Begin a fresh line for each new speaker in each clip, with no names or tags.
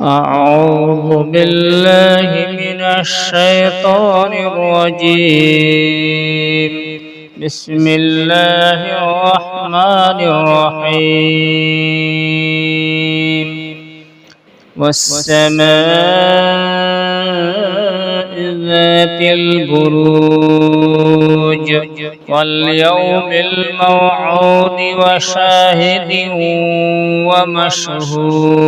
أعوذ بالله من الشيطان الرجيم. بسم الله الرحمن الرحيم. والسماء ذات البروج واليوم الموعود وشاهد ومشهود.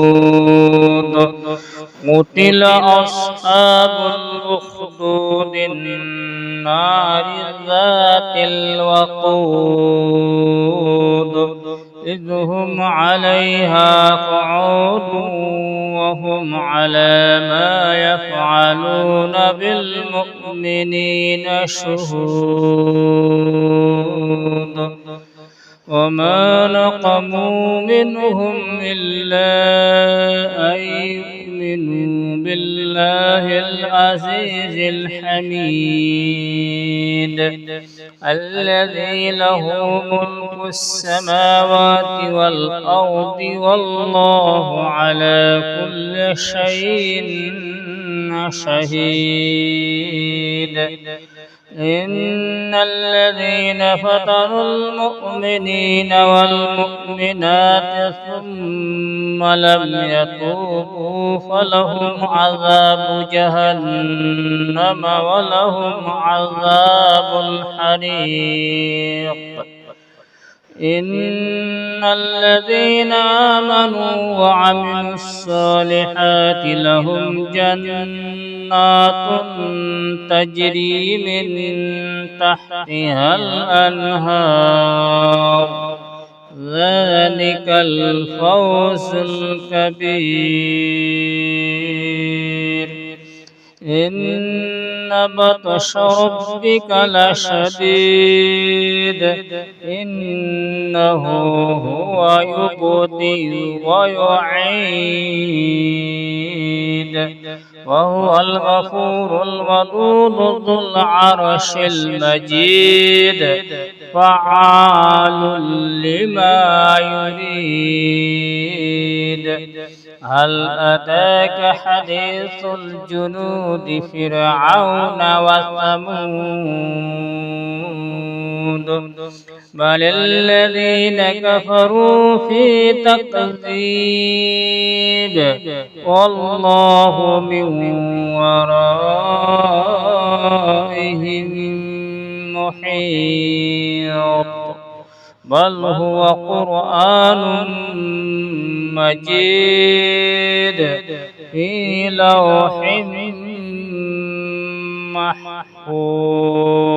قتل أصحاب الأخدود النار ذات الوقود إذ هم عليها قعود وهم على ما يفعلون بالمؤمنين شهود. وما نقموا منهم إلا أن يؤمنوا بالله العزيز الحميد الذي له ملك السماوات والأرض والله على كل شيء شهيد. إن الذين فتنوا المؤمنين والمؤمنات ثم لم يتوبوا فلهم عذاب جهنم ولهم عذاب الحريق. إن الذين آمنوا وعملوا الصالحات لهم جنات تجري من تحتها الأنهار ذلك الفوز الكبير. إن بطش ربك لشديد إنه هو يبدئ ويعيد وهو الغفور الودود ذو العرش المجيد فعال لما يريد. هل أتاك حديث الجنود فرعون وثمود بل الذين كفروا في تكذيب والله من ورائهم محيط. بل هو قرآن مجيد في لوح محفوظ.